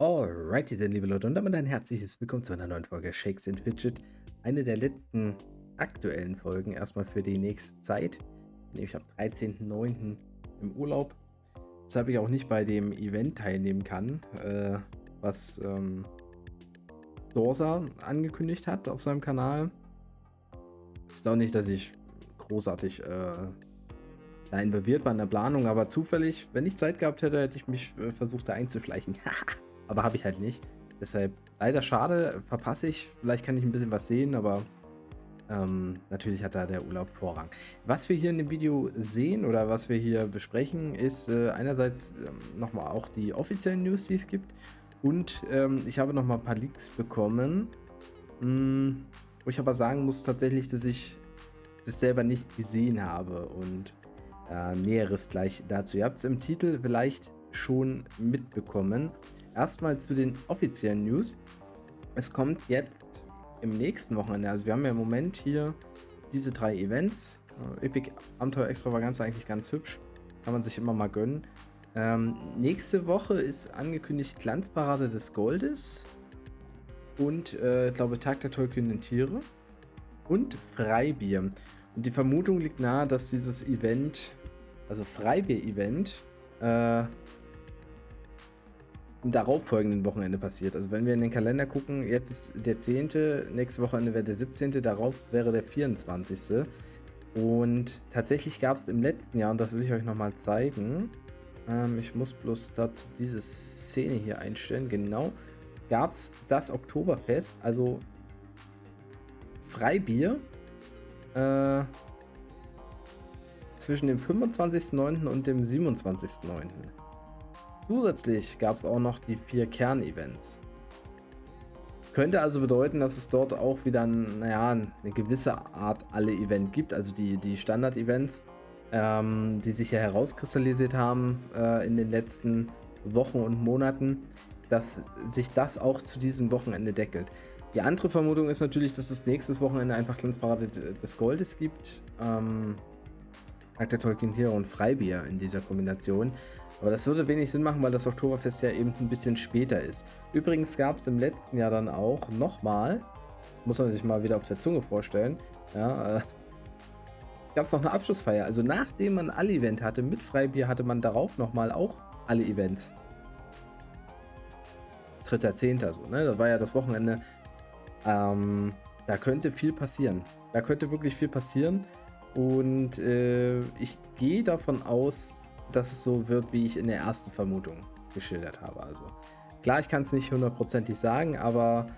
Alrighty dann, liebe Leute, und damit ein herzliches Willkommen zu einer neuen Folge Shakes and Fidget. Eine der letzten aktuellen Folgen erstmal für die nächste Zeit. Nämlich am 13.09. im Urlaub. Weshalb ich auch nicht bei dem Event teilnehmen kann, was Dorsa angekündigt hat auf seinem Kanal. Ist auch nicht, dass ich großartig da involviert war in der Planung, aber zufällig, wenn ich Zeit gehabt hätte, hätte ich mich versucht, da einzuschleichen. Aber habe ich halt nicht. Deshalb leider schade, verpasse ich. Vielleicht kann ich ein bisschen was sehen, aber natürlich hat da der Urlaub Vorrang. Was wir hier in dem Video sehen oder was wir hier besprechen, ist einerseits nochmal auch die offiziellen News, die es gibt. Und ich habe nochmal ein paar Leaks bekommen, wo ich aber sagen muss tatsächlich, dass ich das selber nicht gesehen habe und Näheres gleich dazu. Ihr habt es im Titel vielleicht schon mitbekommen. Erstmal zu den offiziellen News. Es kommt jetzt im nächsten Wochenende, also wir haben ja im Moment hier diese 3 Events. Epic Abenteuer Extravaganza eigentlich ganz hübsch. Kann man sich immer mal gönnen. Nächste Woche ist angekündigt Glanzparade des Goldes. Und ich glaube Tag der tollkühnen Tiere. Und Freibier. Und die Vermutung liegt nahe, dass dieses Event, also Freibier-Event, am darauffolgenden Wochenende passiert. Also wenn wir in den Kalender gucken, jetzt ist der 10., nächste Wochenende wäre der 17., darauf wäre der 24. Und tatsächlich gab es im letzten Jahr, und das will ich euch nochmal zeigen, ich muss bloß dazu diese Szene hier einstellen, genau, gab es das Oktoberfest, also Freibier, zwischen dem 25.09. und dem 27.09. Zusätzlich gab es auch noch die 4 Kernevents. Könnte also bedeuten, dass es dort auch wieder eine gewisse Art alle Event gibt, also die Standard-Events, die sich ja herauskristallisiert haben in den letzten Wochen und Monaten, dass sich das auch zu diesem Wochenende deckelt. Die andere Vermutung ist natürlich, dass es nächstes Wochenende einfach Glanzparade des Goldes gibt. Tag der Tolkien Tiere und Freibier in dieser Kombination. Aber das würde wenig Sinn machen, weil das Oktoberfest ja eben ein bisschen später ist. Übrigens gab es im letzten Jahr dann auch nochmal, muss man sich mal wieder auf der Zunge vorstellen, ja, gab es noch eine Abschlussfeier. Also nachdem man alle Event hatte mit Freibier, hatte man darauf nochmal auch alle Events. 3.10. so, ne? Das war ja das Wochenende. Da könnte viel passieren. Da könnte wirklich viel passieren. Und ich gehe davon aus, dass es so wird, wie ich in der ersten Vermutung geschildert habe. Also klar, ich kann es nicht hundertprozentig sagen, aber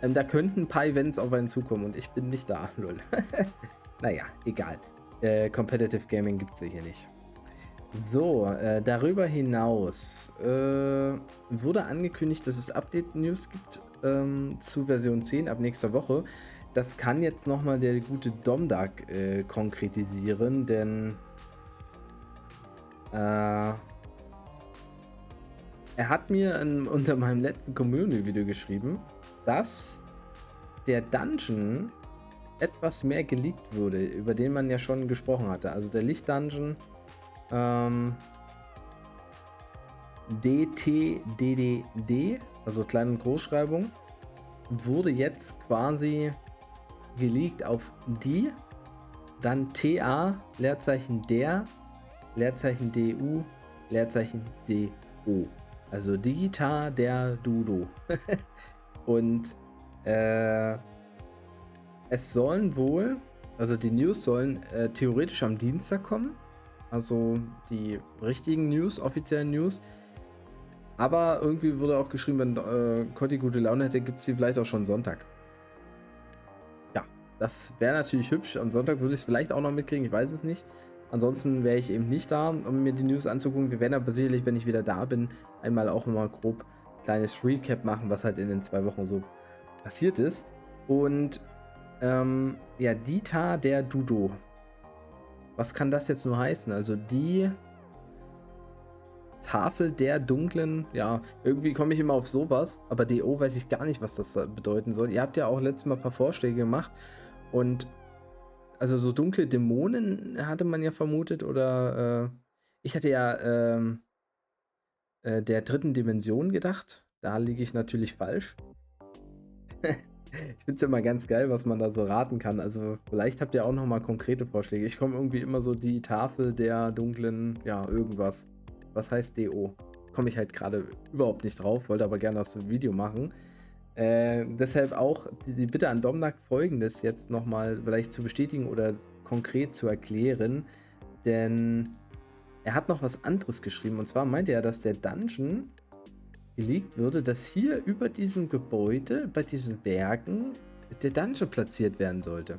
da könnten ein paar Events auf einen zukommen und ich bin nicht da. Lol. Naja, egal. Competitive Gaming gibt es ja hier nicht. So, darüber hinaus wurde angekündigt, dass es Update-News gibt zu Version 10 ab nächster Woche. Das kann jetzt nochmal der gute Domdark konkretisieren, denn er hat mir unter meinem letzten Community-Video geschrieben, dass der Dungeon etwas mehr geleakt wurde, über den man ja schon gesprochen hatte. Also der Licht-Dungeon DTDDD, also Klein- und Großschreibung, wurde jetzt quasi geleakt auf die, dann TA, Leerzeichen der, Leerzeichen DU, Leerzeichen DO. Also Digita der Dudo. Und es sollen wohl, also die News sollen theoretisch am Dienstag kommen. Also die richtigen News, offiziellen News. Aber irgendwie wurde auch geschrieben, wenn Cotti gute Laune hätte, gibt es sie vielleicht auch schon Sonntag. Ja, das wäre natürlich hübsch. Am Sonntag würde ich es vielleicht auch noch mitkriegen, ich weiß es nicht. Ansonsten wäre ich eben nicht da, um mir die News anzugucken. Wir werden aber sicherlich, wenn ich wieder da bin, einmal auch mal grob ein kleines Recap machen, was halt in den 2 Wochen so passiert ist. Und ja, Dita der Dudo. Was kann das jetzt nur heißen? Also die Tafel der dunklen, ja, irgendwie komme ich immer auf sowas, aber DO weiß ich gar nicht, was das bedeuten soll. Ihr habt ja auch letztes Mal ein paar Vorschläge gemacht und also so dunkle Dämonen hatte man ja vermutet oder ich hatte ja der dritten Dimension gedacht. Da liege ich natürlich falsch. Ich finde es ja immer ganz geil, was man da so raten kann. Also vielleicht habt ihr auch noch mal konkrete Vorschläge. Ich komme irgendwie immer so die Tafel der dunklen, ja, irgendwas. Was heißt DO? Komme ich halt gerade überhaupt nicht drauf, wollte aber gerne aus dem Video machen. Deshalb auch die Bitte an Domnak, Folgendes jetzt noch mal vielleicht zu bestätigen oder konkret zu erklären. Denn er hat noch was anderes geschrieben. Und zwar meinte er, dass der Dungeon gelegt würde, dass hier über diesem Gebäude, bei diesen Bergen, der Dungeon platziert werden sollte.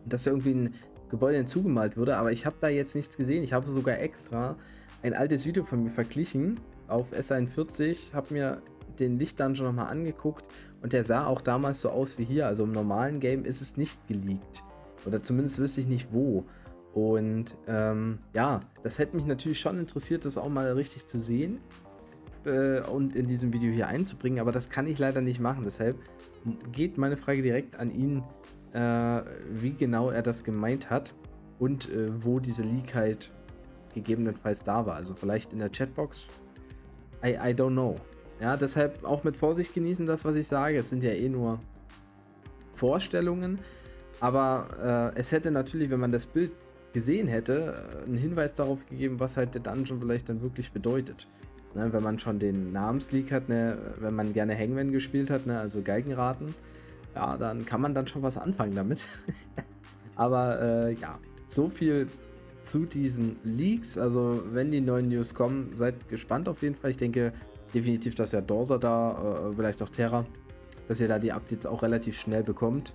Und dass da irgendwie ein Gebäude hinzugemalt würde, aber ich habe da jetzt nichts gesehen. Ich habe sogar extra ein altes Video von mir verglichen auf S41, habe mir den Licht-Dungeon nochmal angeguckt und der sah auch damals so aus wie hier. Also im normalen Game ist es nicht geleakt. Oder zumindest wüsste ich nicht wo. Und ja, das hätte mich natürlich schon interessiert, das auch mal richtig zu sehen und in diesem Video hier einzubringen, aber das kann ich leider nicht machen. Deshalb geht meine Frage direkt an ihn, wie genau er das gemeint hat und wo diese Leak halt gegebenenfalls da war. Also vielleicht in der Chatbox. I don't know. Ja, deshalb auch mit Vorsicht genießen das, was ich sage. Es sind ja eh nur Vorstellungen, aber es hätte natürlich, wenn man das Bild gesehen hätte, einen Hinweis darauf gegeben, was halt der Dungeon vielleicht dann wirklich bedeutet. Ne, wenn man schon den Namensleak hat, ne, wenn man gerne Hangman gespielt hat, ne, also Geigenraten, ja, dann kann man dann schon was anfangen damit. Aber ja, so viel zu diesen Leaks. Also wenn die neuen News kommen, seid gespannt auf jeden Fall. Ich denke definitiv, dass ja Dorsa da, vielleicht auch Terra, dass ihr da die Updates auch relativ schnell bekommt.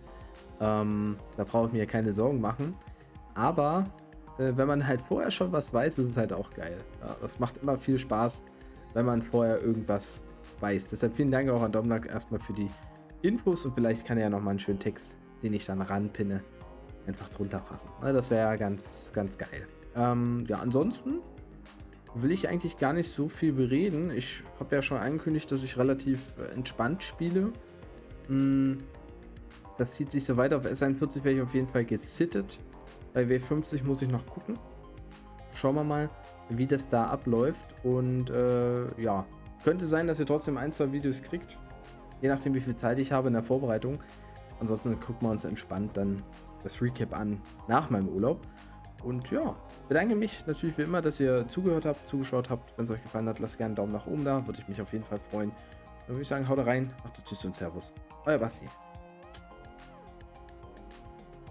Da brauche ich mir keine Sorgen machen. Aber wenn man halt vorher schon was weiß, ist es halt auch geil. Ja, das macht immer viel Spaß, wenn man vorher irgendwas weiß. Deshalb vielen Dank auch an Domnak erstmal für die Infos und vielleicht kann er ja nochmal einen schönen Text, den ich dann ranpinne, einfach drunter fassen. Das wäre ja ganz, ganz geil. Ja, ansonsten will ich eigentlich gar nicht so viel bereden. Ich habe ja schon angekündigt, dass ich relativ entspannt spiele. Das zieht sich so weiter. Auf S41 werde ich auf jeden Fall gesittet. Bei W50 muss ich noch gucken. Schauen wir mal, wie das da abläuft. Und ja, könnte sein, dass ihr trotzdem ein, zwei Videos kriegt. Je nachdem, wie viel Zeit ich habe in der Vorbereitung. Ansonsten gucken wir uns entspannt dann das Recap an nach meinem Urlaub. Und ja, bedanke mich natürlich wie immer, dass ihr zugehört habt, zugeschaut habt. Wenn es euch gefallen hat, lasst gerne einen Daumen nach oben da. Würde ich mich auf jeden Fall freuen. Dann würde ich sagen, haut rein, macht Tschüss und Servus. Euer Basti.